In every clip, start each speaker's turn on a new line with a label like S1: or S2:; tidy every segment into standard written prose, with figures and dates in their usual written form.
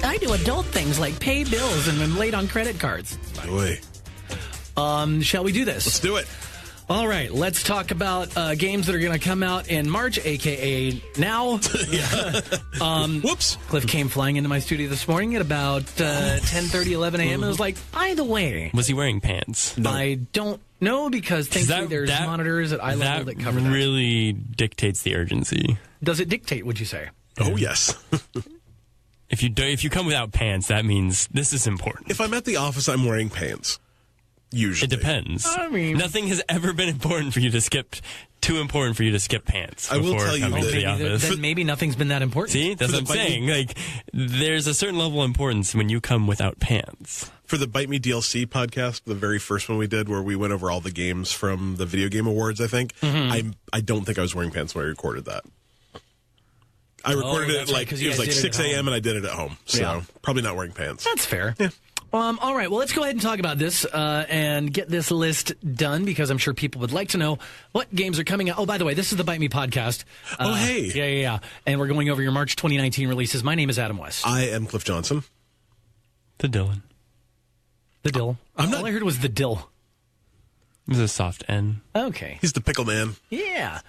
S1: I do adult things like pay bills and I'm late on credit cards.
S2: Boy.
S1: Shall we do this?
S2: Let's do it.
S1: All right, let's talk about games that are going to come out in March, a.k.a. now.
S2: Whoops.
S1: Cliff came flying into my studio this morning at about 10:30, 11 a.m. and was like, by the way.
S3: Was he wearing pants?
S1: No. I don't know because thankfully there's monitors at eye level that cover that.
S3: That really dictates the urgency.
S1: Does it dictate, would you say?
S2: Oh, yes.
S3: If you come without pants, that means this is important.
S2: If I'm at the office, I'm wearing pants. Usually.
S3: It depends.
S1: I mean,
S3: nothing has ever been too important for you to skip pants.
S2: I will tell you
S3: coming to the office.
S1: Then maybe nothing's been that important.
S3: See, that's what I'm saying. Like, there's a certain level of importance when you come without pants.
S2: For the Byte Me DLC podcast, the very first one we did, where we went over all the games from the Video Game Awards, I think, I don't think I was wearing pants when I recorded that. I recorded it like it was like 6 a.m. and I did it at home, so probably not wearing pants.
S1: That's fair.
S2: Yeah.
S1: All right, well, let's go ahead and talk about this and get this list done because I'm sure people would like to know what games are coming out. Oh, by the way, this is the Byte Me podcast.
S2: Oh, hey.
S1: Yeah. And we're going over your March 2019 releases. My name is Adam West.
S2: I am Cliff Johnson.
S3: The Dylan.
S1: The Dill. All I heard was the Dill.
S3: It was a soft N.
S1: Okay.
S2: He's the pickle man.
S1: Yeah.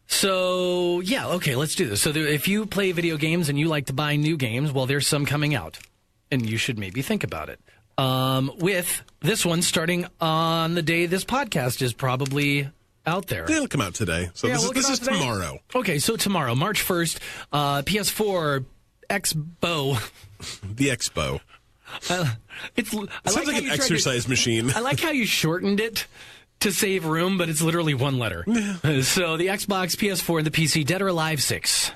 S1: So, yeah, okay, let's do this. So if you play video games and you like to buy new games, well, there's some coming out. And you should maybe think about it. With this one starting on the day this podcast is probably out there.
S2: It'll come out today. So this is tomorrow.
S1: Okay, so tomorrow, March 1st, PS4 Expo.
S2: The Expo.
S1: It
S2: sounds like an exercise machine.
S1: I like how you shortened it to save room, but it's literally one letter.
S2: Yeah.
S1: So the Xbox, PS4, and the PC, Dead or Alive 6.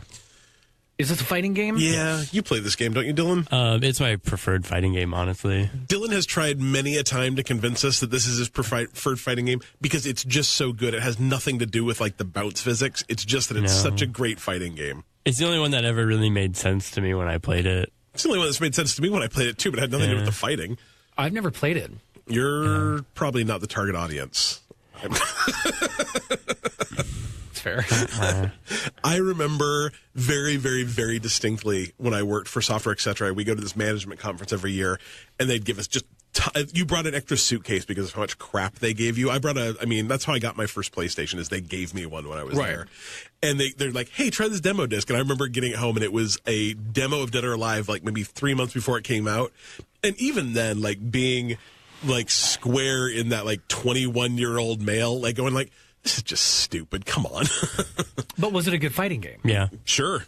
S1: Is this a fighting game?
S2: Yeah, you play this game, don't you, Dylan?
S3: It's my preferred fighting game, honestly.
S2: Dylan has tried many a time to convince us that this is his preferred fighting game because it's just so good. It has nothing to do with like the bounce physics. It's just that it's such a great fighting game.
S3: It's the only one that ever really made sense to me when I played it.
S2: It's the only one that's made sense to me when I played it too, but it had nothing to do with the fighting.
S1: I've never played it.
S2: You're probably not the target audience.
S1: It's fair.
S2: I remember very, very, very distinctly when I worked for Software Etc. We go to this management conference every year, and they'd give us just you brought an extra suitcase because of how much crap they gave you. That's how I got my first PlayStation, is they gave me one when I was there. And they're like, hey, try this demo disc. And I remember getting it home, and it was a demo of Dead or Alive, like maybe 3 months before it came out. And even then, like being like square in that like 21-year-old male, like going like, this is just stupid. Come on.
S1: But was it a good fighting game?
S3: Yeah.
S2: Sure.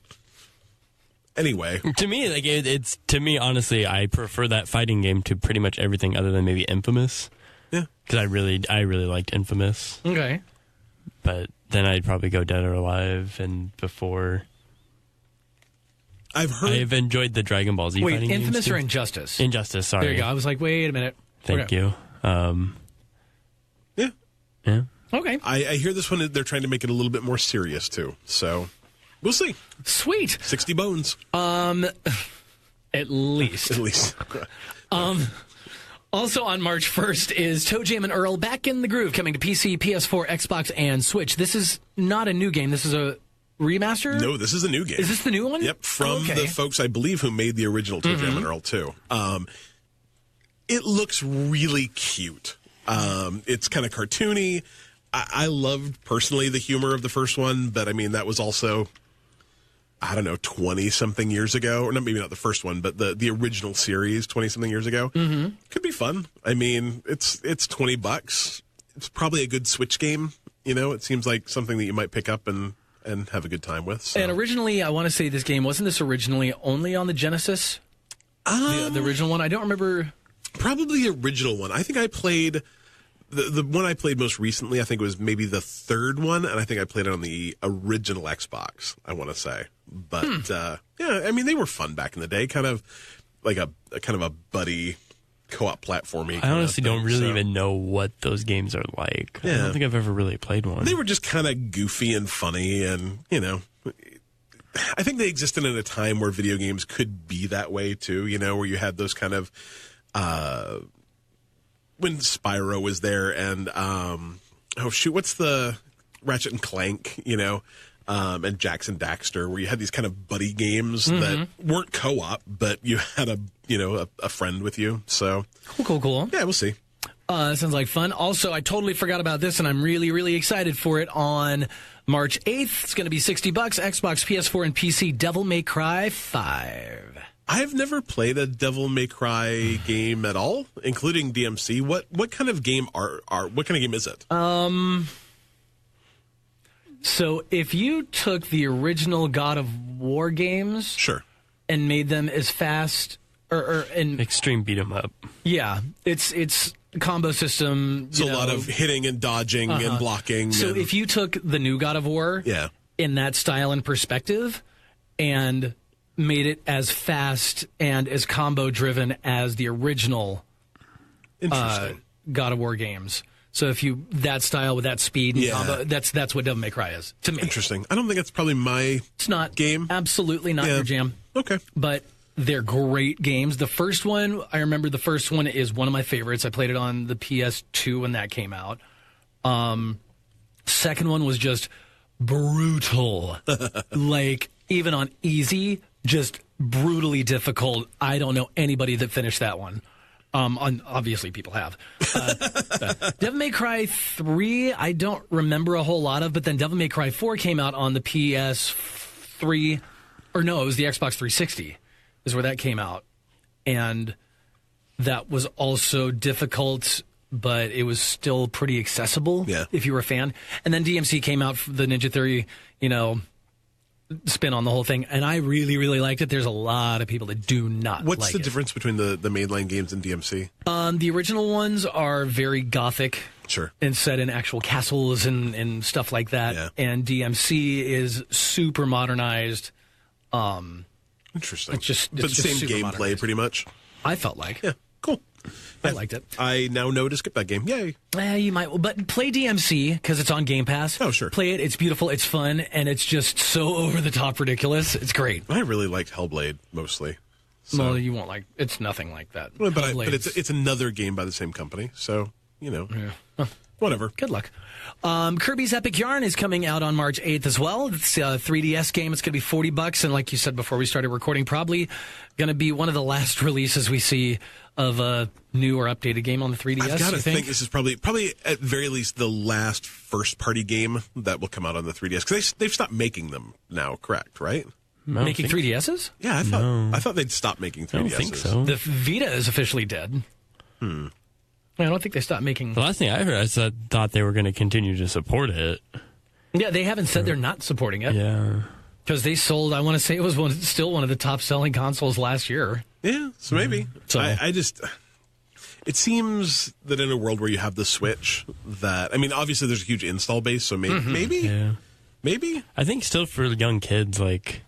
S2: Anyway.
S3: To me, honestly, I prefer that fighting game to pretty much everything other than maybe Infamous.
S2: Yeah.
S3: Because I really liked Infamous.
S1: Okay.
S3: But then I'd probably go Dead or Alive, and before... I've enjoyed the Dragon Ball Z fighting games.
S1: Wait, Infamous or Injustice?
S3: Injustice, sorry.
S1: There you go. I was like, wait a minute.
S3: Thank you.
S2: Yeah.
S3: Yeah.
S1: Okay.
S2: I hear this one, they're trying to make it a little bit more serious, too. So, we'll see.
S1: Sweet.
S2: 60 bones.
S1: At least.
S2: At least.
S1: Also on March 1st is ToeJam and Earl Back in the Groove, coming to PC, PS4, Xbox, and Switch. This is not a new game. This is a remaster?
S2: No, this is a new game.
S1: Is this the new one?
S2: Yep, from the folks, I believe, who made the original ToeJam and Earl, too. It looks really cute. It's kind of cartoony. I loved, personally, the humor of the first one, but, I mean, that was also, I don't know, 20-something years ago. Or maybe not the first one, but the original series 20-something years ago. Mm-hmm. Could be fun. I mean, it's $20. It's probably a good Switch game. You know, it seems like something that you might pick up and have a good time with. So.
S1: And originally, I want to say this game, wasn't this originally only on the Genesis? The original one? I don't remember.
S2: Probably the original one. I think I played... The one I played most recently, I think it was maybe the third one, and I think I played it on the original Xbox, I want to say. But, yeah, I mean, they were fun back in the day, kind of like a buddy co-op platforming.
S3: I honestly don't really even know what those games are like. Yeah. I don't think I've ever really played one.
S2: They were just kind of goofy and funny, and, you know, I think they existed in a time where video games could be that way, too, you know, where you had those kind of... when Spyro was there, and what's the Ratchet and Clank, and Jackson Daxter, where you had these kind of buddy games that weren't co-op, but you had a friend with you. So
S1: Cool.
S2: Yeah, we'll see.
S1: Sounds like fun. Also, I totally forgot about this, and I'm really, really excited for it. On March 8th, it's going to be $60, Xbox, PS4, and PC, Devil May Cry 5.
S2: I've never played a Devil May Cry game at all, including DMC. What kind of game what kind of game is it?
S1: So if you took the original God of War games,
S2: sure,
S1: and made them as fast or
S3: extreme beat 'em up.
S1: Yeah, it's combo system.
S2: So a lot of hitting and dodging and blocking.
S1: So if you took the new God of War, in that style and perspective, and made it as fast and as combo driven as the original God of War games. So if you that style with that speed and combo, that's what Devil May Cry is to me.
S2: Interesting. I don't think it's probably my game.
S1: Absolutely not your jam.
S2: Okay.
S1: But they're great games. The first one, I remember the first one is one of my favorites. I played it on the PS2 when that came out. Second one was just brutal. Like, even on easy, just brutally difficult. I don't know anybody that finished that one. Obviously, people have. Devil May Cry 3, I don't remember a whole lot of, but then Devil May Cry 4 came out on the PS3, or no, it was the Xbox 360 is where that came out. And that was also difficult, but it was still pretty accessible if you were a fan. And then DMC came out, the Ninja Theory, spin on the whole thing, and I really, really liked it. There's a lot of people that do not
S2: What's
S1: like
S2: the
S1: it.
S2: difference between the mainline games and DMC?
S1: The original ones are very gothic.
S2: Sure.
S1: And set in actual castles and stuff like that.
S2: Yeah.
S1: And DMC is super modernized.
S2: Interesting.
S1: It's just
S2: same
S1: super
S2: gameplay,
S1: modernized.
S2: pretty much.
S1: I felt like.
S2: Yeah, cool.
S1: I liked it.
S2: I now know to skip that game. Yay.
S1: You might, but play DMC because it's on Game Pass.
S2: Oh, sure.
S1: Play it. It's beautiful. It's fun, and it's just so over the top ridiculous. It's great.
S2: I really liked Hellblade mostly. So.
S1: Well, you won't like. It's nothing like that.
S2: Well, but it's another game by the same company, so whatever.
S1: Good luck. Kirby's Epic Yarn is coming out on March 8th as well. It's a 3DS game. It's going to be $40, and like you said before we started recording, probably going to be one of the last releases we see of a new or updated game on the 3DS.
S2: I've got to think this is probably at very least the last first-party game that will come out on the 3DS, because they've stopped making them now, correct, right?
S1: Making 3DSs?
S2: Yeah, I thought they'd stop making 3DSs.
S3: I don't think so.
S1: The Vita is officially dead. I don't think they stopped making...
S3: The last thing I heard, I thought they were going to continue to support it.
S1: Yeah, they haven't said they're not supporting it.
S3: Yeah.
S1: Because they sold, I want to say it was still one of the top-selling consoles last year.
S2: Yeah, so maybe.
S1: So
S2: I just... It seems that in a world where you have the Switch, that... I mean, obviously there's a huge install base, so maybe?
S3: Yeah.
S2: Maybe?
S3: I think still for young kids, like,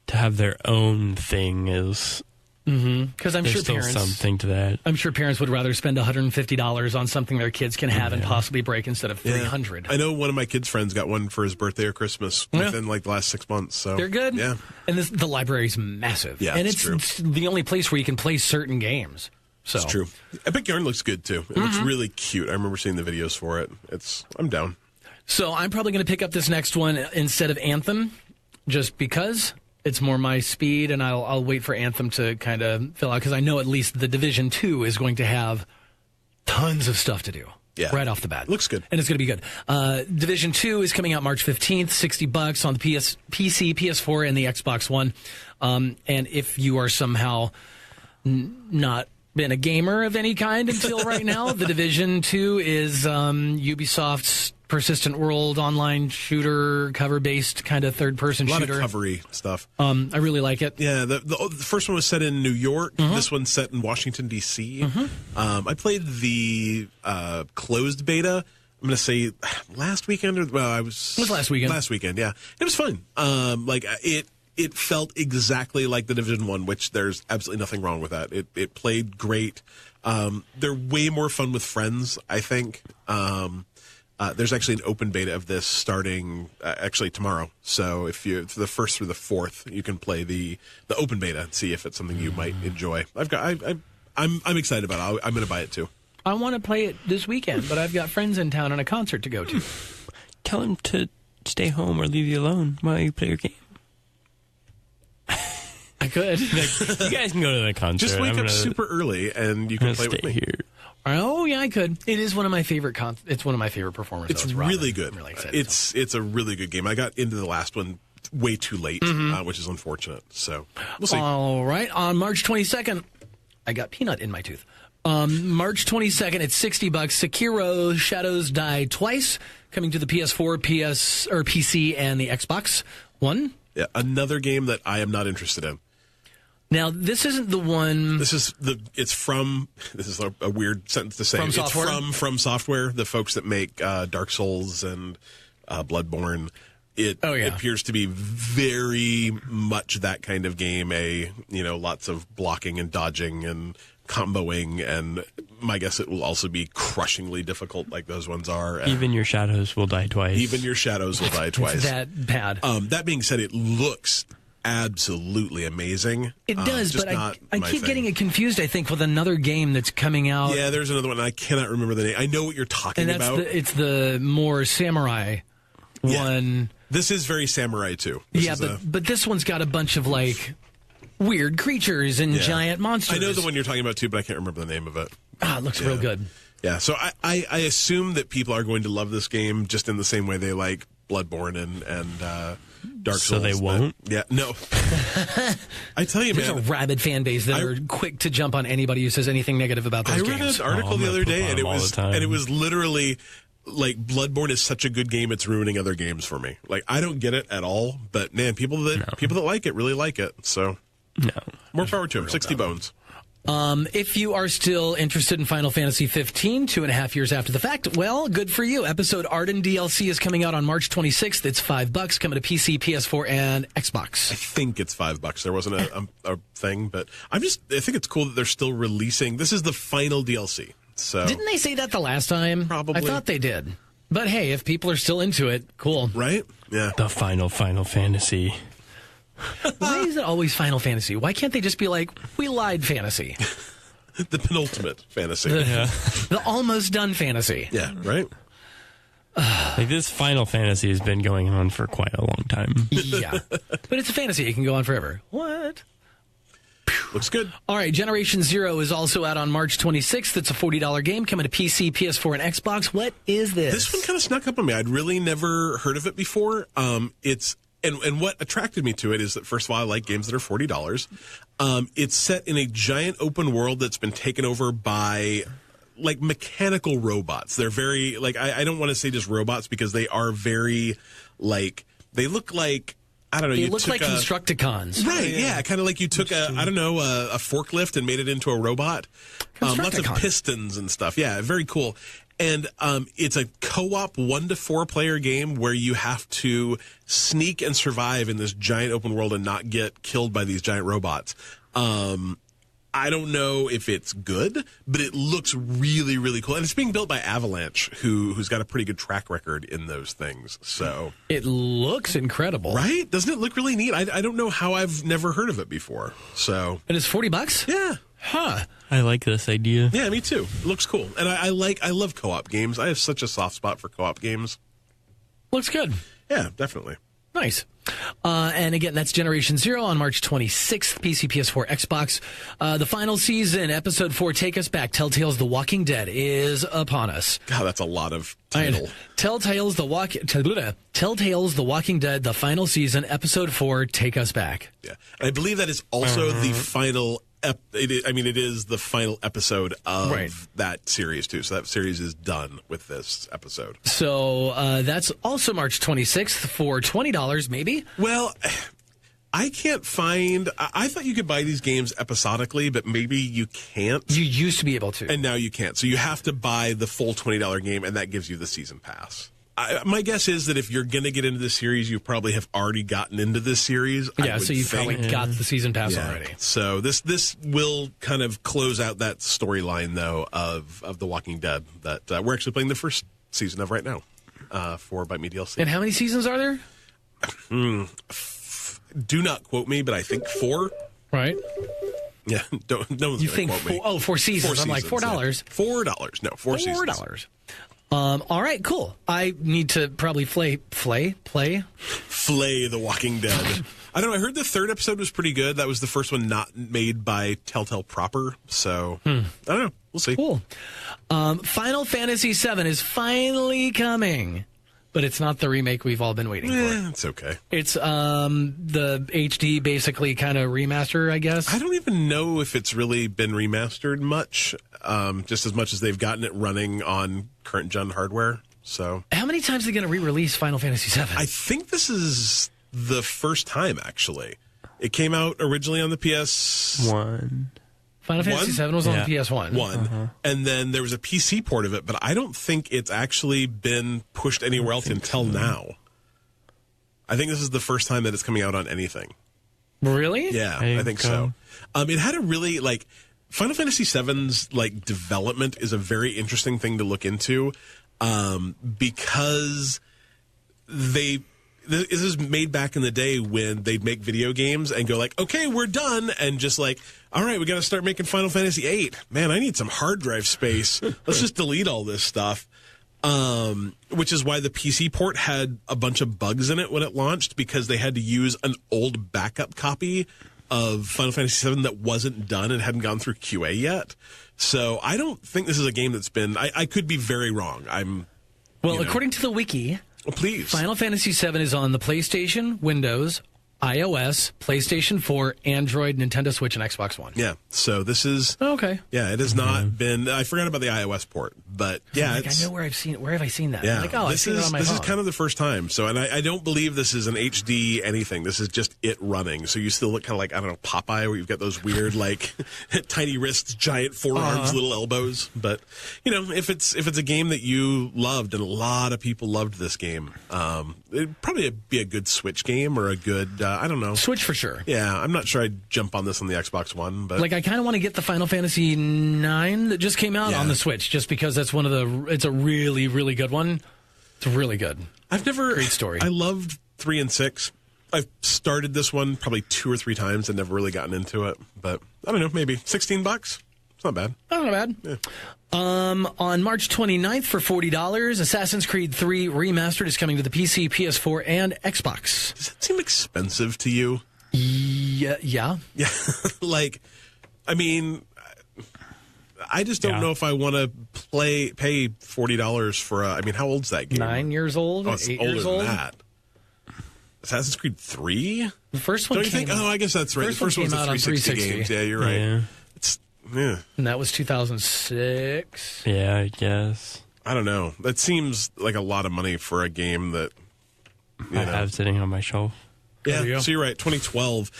S3: to have their own thing is...
S1: Because I'm
S3: There's
S1: sure
S3: still
S1: parents,
S3: something to that.
S1: I'm sure parents would rather spend $150 on something their kids can have and possibly break instead of $300.
S2: I know one of my kids' friends got one for his birthday or Christmas within like the last 6 months. So
S1: they're good.
S2: Yeah,
S1: and the library's massive.
S2: Yeah,
S1: and
S2: it's true.
S1: It's the only place where you can play certain games. So
S2: it's true. Epic Yarn looks good too. It looks really cute. I remember seeing the videos for it. I'm down.
S1: So I'm probably going to pick up this next one instead of Anthem, just because. It's more my speed, and I'll wait for Anthem to kind of fill out, because I know at least the Division 2 is going to have tons of stuff to do right off the bat.
S2: Looks good.
S1: And it's going to be good. Division 2 is coming out March 15th, $60 on the PC, PS4, and the Xbox One. And if you are somehow not been a gamer of any kind until right now, the Division 2 is Ubisoft's persistent world online shooter, cover-based kind of third-person shooter.
S2: A lot of covery stuff.
S1: I really like it.
S2: Yeah, the first one was set in New York. This one's set in Washington, D.C. I played the closed beta, I'm going to say last weekend. It was
S1: last weekend.
S2: Last weekend, yeah. It was fun. It felt exactly like the Division 1, which there's absolutely nothing wrong with that. It played great. They're way more fun with friends, I think. There's actually an open beta of this starting actually tomorrow. So if you the 1st through the 4th, you can play the open beta and see if it's something you might enjoy. I'm excited about it. I'm going to buy it too.
S1: I want to play it this weekend, but I've got friends in town and a concert to go to.
S3: Tell him to stay home or leave you alone while you play your game.
S1: I could.
S3: You guys can go to the concert.
S2: Just wake up super early and you can play with me.
S3: Here.
S1: Oh yeah, I could. It is one of my favorite. It's one of my favorite performers.
S2: It's really good. I'm really excited. It's a really good game. I got into the last one way too late, which is unfortunate. So we'll see.
S1: All right, on March 22nd, I got peanut in my tooth. March 22nd, it's $60. Sekiro: Shadows Die Twice, coming to the PS4, PC, and the Xbox One.
S2: Yeah, another game that I am not interested in.
S1: Now, this isn't the one.
S2: This is a weird sentence to say.
S1: From Software?
S2: It's from Software, the folks that make Dark Souls and Bloodborne. It appears to be very much that kind of game. Lots of blocking and dodging and comboing, and my guess it will also be crushingly difficult, like those ones are.
S3: Even your shadows will die twice.
S2: Even your shadows will die twice.
S1: It's that bad.
S2: That being said, it looks absolutely amazing.
S1: It does, but I keep getting it confused, I think, with another game that's coming out.
S2: Yeah, there's another one. I cannot remember the name. I know what you're talking about.
S1: It's the more samurai one.
S2: This is very samurai, too.
S1: But this one's got a bunch of, weird creatures and giant monsters.
S2: I know the one you're talking about, too, but I can't remember the name of it.
S1: It looks real good.
S2: Yeah, so I assume that people are going to love this game just in the same way they like Bloodborne and Dark Souls.
S3: So they won't?
S2: Yeah, no. I tell you,
S1: There's a rabid fan base that are quick to jump on anybody who says anything negative about those games.
S2: I read an article the other day, and it was literally Bloodborne is such a good game, it's ruining other games for me. I don't get it at all, but man, people that like it really like it. So more power to them. 60 bones.
S1: If you are still interested in Final Fantasy 15, 2.5 years after the fact, well, good for you. Episode Ardyn DLC is coming out on March 26th. It's $5, coming to PC, PS4, and Xbox.
S2: I think it's $5. There wasn't a thing, but I think it's cool that they're still releasing. This is the final DLC. So
S1: didn't they say that the last time?
S2: Probably.
S1: I thought they did. But hey, if people are still into it, cool.
S2: Right? Yeah.
S3: The Final Fantasy.
S1: Why is it always Final Fantasy? Why can't they just be like, we lied fantasy?
S2: The penultimate fantasy.
S1: The almost done fantasy.
S2: Yeah, right?
S3: This Final Fantasy has been going on for quite a long time.
S1: Yeah. But it's a fantasy. It can go on forever. What?
S2: Looks good.
S1: All right, Generation Zero is also out on March 26th. It's a $40 game coming to PC, PS4, and Xbox. What is this?
S2: This one kind of snuck up on me. I'd really never heard of it before. And what attracted me to it is that, first of all, I like games that are $40. It's set in a giant open world that's been taken over by mechanical robots. They're very I don't want to say just robots because they are very they look like, I don't know.
S1: They look like Constructicons.
S2: Right, yeah. Kind of like you took a forklift and made it into a robot. Lots of pistons and stuff. Yeah, very cool. And it's a co-op 1 to 4 player game where you have to sneak and survive in this giant open world and not get killed by these giant robots. I don't know if it's good, but it looks really, really cool. And it's being built by Avalanche, who's got a pretty good track record in those things. So
S1: it looks incredible.
S2: Right? Doesn't it look really neat? I don't know how I've never heard of it before. So
S1: and it's $40?
S2: Yeah.
S1: Huh.
S3: I like this idea.
S2: Yeah, me too. It looks cool. And I love co-op games. I have such a soft spot for co-op games.
S1: Looks good.
S2: Yeah, definitely.
S1: Nice. And again, that's Generation Zero on March 26th, PC, PS4, Xbox. The final season, Episode 4, Take Us Back, Telltale's The Walking Dead is upon us.
S2: God, that's a lot of title.
S1: Telltale's The Walking Dead, the final season, Episode 4, Take Us Back.
S2: Yeah. And I believe that is also the final it is the final episode of that series, too. So that series is done with this episode.
S1: So that's also March 26th for $20, maybe?
S2: Well, I can't find... I thought you could buy these games episodically, but maybe you can't.
S1: You used to be able to.
S2: And now you can't. So you have to buy the full $20 game, and that gives you the season pass. My guess is that if you're going to get into this series, you probably have already gotten into this series.
S1: Yeah, so you've probably got the season pass already.
S2: So this will kind of close out that storyline, though, of The Walking Dead that we're actually playing the first season of right now for Byte Me DLC.
S1: And how many seasons are there?
S2: Do not quote me, but I think 4.
S1: Right.
S2: Yeah, no one's
S1: You
S2: gonna
S1: think
S2: quote me.
S1: Four Seasons? I'm like $4.
S2: Yeah. $4. No, Four Seasons.
S1: $4. All right, cool. I need to probably play
S2: Flay the Walking Dead. I don't know. I heard the third episode was pretty good. That was the first one not made by Telltale proper. So I don't know. We'll see.
S1: Cool. Final Fantasy VII is finally coming, but it's not the remake we've all been waiting for.
S2: It's okay.
S1: It's the HD basically kind of remaster, I guess.
S2: I don't even know if it's really been remastered much, just as much as they've gotten it running on current gen hardware. So
S1: How many times are they going to re-release Final Fantasy VII?
S2: I think this is the first time, actually. It came out originally on the PS1.
S1: Final Fantasy VII was on the PS1.
S2: And then there was a PC port of it, but I don't think it's actually been pushed anywhere else until now. I think this is the first time that it's coming out on anything.
S1: Really?
S2: Yeah, I think so. It had a really, Final Fantasy VII's, development is a very interesting thing to look into, because this is made back in the day when they'd make video games and go okay, we're done, and just all right, we got to start making Final Fantasy VIII. Man, I need some hard drive space. Let's just delete all this stuff. Which is why the PC port had a bunch of bugs in it when it launched, because they had to use an old backup copy of Final Fantasy VII that wasn't done and hadn't gone through QA yet. So I don't think this is a game that's been... I could be very wrong.
S1: According to the wiki...
S2: Well, please.
S1: Final Fantasy VII is on the PlayStation, Windows, iOS, PlayStation 4, Android, Nintendo Switch, and Xbox One.
S2: Yeah, so this is...
S1: Okay.
S2: Yeah, it has not been... I forgot about the iOS port, but yeah,
S1: I know where I've seen it. Where have I seen that?
S2: Yeah,
S1: I've seen it on my phone.
S2: This is kind of the first time. So, and I don't believe this is an HD anything. This is just it running. So you still look kind of like, I don't know, Popeye, where you've got those weird, tiny wrists, giant forearms, little elbows. But, if it's a game that you loved, and a lot of people loved this game, it'd probably be a good Switch game, or a good, I don't know.
S1: Switch for sure.
S2: Yeah, I'm not sure I'd jump on this on the Xbox One, but...
S1: I kind of want to get the Final Fantasy IX that just came out on the Switch, just because that's it's a really, really good one. It's really good. Great story.
S2: I loved 3 and 6. I've started this one probably 2 or 3 times and never really gotten into it, but I don't know, maybe $16. It's not bad.
S1: Not bad.
S2: Yeah.
S1: On March 29th for $40, Assassin's Creed 3 Remastered is coming to the PC, PS4, and Xbox.
S2: Does that seem expensive to you?
S1: Yeah.
S2: Yeah. I just don't know if I want to pay $40 for how old's that game?
S1: 9 years old?
S2: Oh, it's
S1: 8
S2: older
S1: years
S2: than
S1: old?
S2: that. Assassin's Creed 3?
S1: The first one
S2: Don't you think? Oh, I guess that's right. The first one's
S1: came
S2: the
S1: out on
S2: 360 games. Yeah, you're right.
S3: Yeah.
S2: Yeah.
S1: And that was 2006.
S3: Yeah, I guess.
S2: I don't know. That seems like a lot of money for a game that
S3: I have sitting on my shelf.
S2: Yeah, so you're right. 2012.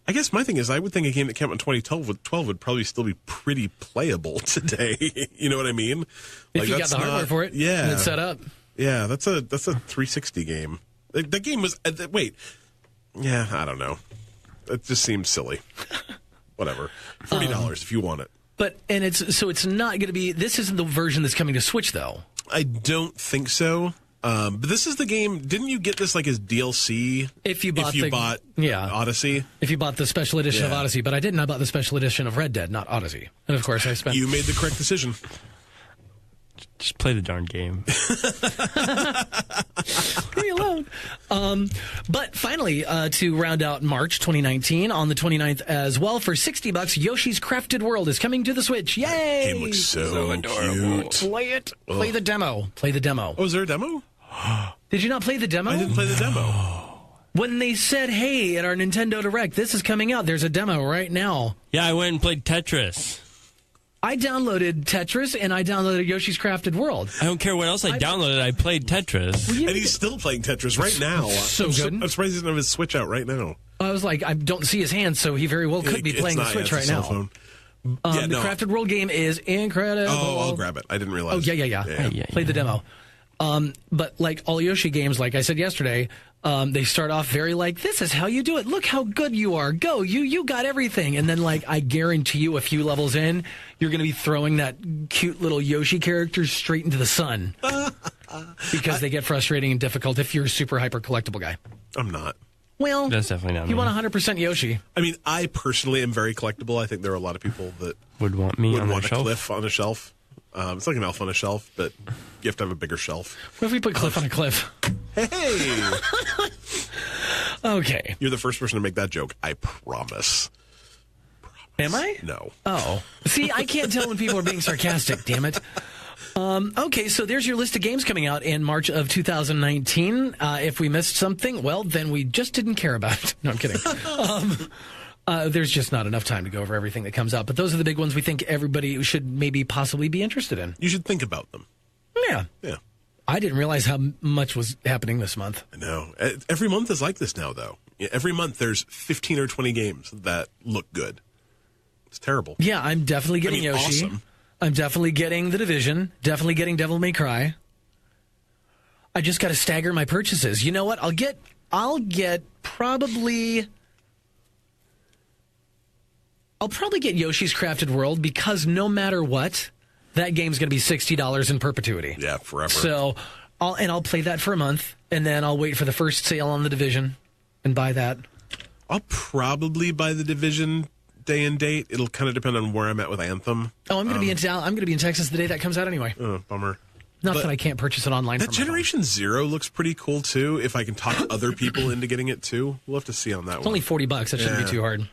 S2: I guess my thing is, I would think a game that came out in 2012 would probably still be pretty playable today. You know what I mean?
S1: If you got the hardware for it,
S2: yeah,
S1: and it's set up.
S2: Yeah, that's a 360 game. That game was wait. Yeah, I don't know. It just seems silly. Whatever. $40 if you want it.
S1: But it's not going to be. This isn't the version that's coming to Switch, though.
S2: I don't think so. But this is the game. Didn't you get this as DLC?
S1: If you bought
S2: Odyssey.
S1: If you bought the special edition of Odyssey, but I didn't. I bought the special edition of Red Dead, not Odyssey. And of course, I spent.
S2: You made the correct decision.
S3: Just play the darn game.
S1: Leave me alone. But finally, to round out March 2019, on the 29th as well, for $60, Yoshi's Crafted World is coming to the Switch. Yay!
S2: That game looks so adorable.
S1: Cute. Play it. Ugh. Play the demo.
S2: Oh, is there a demo?
S1: Did you not play the demo?
S2: I didn't play the demo.
S1: When they said, hey, at our Nintendo Direct, this is coming out, there's a demo right now.
S3: Yeah, I went and played Tetris.
S1: I downloaded Tetris, and I downloaded Yoshi's Crafted World.
S3: I don't care what else I downloaded. I played Tetris.
S2: And he's still playing Tetris right now.
S1: So good.
S2: I'm surprised he doesn't have his Switch out right now.
S1: I was like, I don't see his hands, so he very well could be playing the Switch right now.
S2: Phone.
S1: The Crafted World game is incredible.
S2: Oh, I'll grab it. I didn't realize.
S1: Oh, yeah. Played the demo. But like all Yoshi games, like I said yesterday, they start off very this is how you do it. Look how good you are. Go, you got everything. And then I guarantee you a few levels in, you're going to be throwing that cute little Yoshi character straight into the sun. Because they get frustrating and difficult if you're a super hyper collectible guy.
S2: I'm not.
S1: Well,
S3: That's definitely not
S1: you
S3: me.
S1: want 100% Yoshi.
S2: I mean, I personally am very collectible. I think there are a lot of people that
S3: Would want me
S2: would
S3: on
S2: want
S3: the
S2: a
S3: shelf.
S2: cliff on a shelf. It's like an elf on a shelf, but you have to have a bigger shelf.
S1: What if we put Cliff on a cliff?
S2: Hey!
S1: Okay.
S2: You're the first person to make that joke. I promise.
S1: Am I?
S2: No.
S1: Oh. See, I can't tell when people are being sarcastic, damn it. Okay, so there's your list of games coming out in March of 2019. If we missed something, well, then we just didn't care about it. No, I'm kidding. There's just not enough time to go over everything that comes out. But those are the big ones we think everybody should maybe possibly be interested in.
S2: You should think about them.
S1: Yeah.
S2: Yeah.
S1: I didn't realize how much was happening this month.
S2: I know. Every month is like this now, though. Every month there's 15 or 20 games that look good. It's terrible.
S1: Yeah, I'm definitely getting Yoshi.
S2: Awesome.
S1: I'm definitely getting The Division. Definitely getting Devil May Cry. I just got to stagger my purchases. You know what? I'll get probably get Yoshi's Crafted World because no matter what, that game's going to be $60 in perpetuity.
S2: Yeah, forever.
S1: So, I'll play that for a month, and then I'll wait for the first sale on The Division and buy that.
S2: I'll probably buy The Division day and date. It'll kind of depend on where I'm at with Anthem.
S1: Oh, I'm going to be in Texas the day that comes out anyway.
S2: Bummer.
S1: Not
S2: But
S1: that I can't purchase it online.
S2: That
S1: from my phone.
S2: Generation Zero looks pretty cool, too. If I can talk other people into getting it, too. We'll have to see on that
S1: It's
S2: one.
S1: only $40. That shouldn't
S2: Yeah.
S1: be too hard.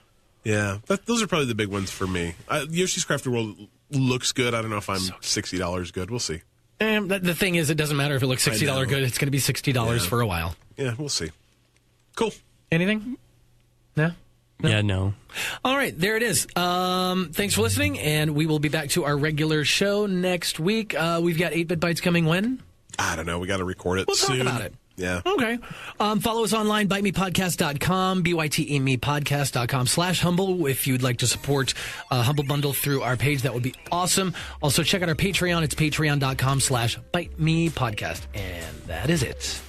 S2: Yeah, those are probably the big ones for me. Yoshi's Crafted World looks good. I don't know if I'm $60 good. We'll see.
S1: And the thing is, it doesn't matter if it looks $60
S2: know.
S1: good. It's going to be $60 for a while.
S2: Yeah, we'll see. Cool.
S1: Anything? No?
S3: Yeah, no.
S1: All right, there it is. Thanks for listening, and we will be back to our regular show next week. We've got 8-Bit Bytes coming when?
S2: I don't know. We got to record it
S1: We'll
S2: soon.
S1: talk about it.
S2: Yeah.
S1: Okay. Follow us online, bytemepodcast.com, bytemepodcast.com/humble. If you'd like to support Humble Bundle through our page, that would be awesome. Also, check out our Patreon. It's patreon.com/bytemepodcast. And that is it.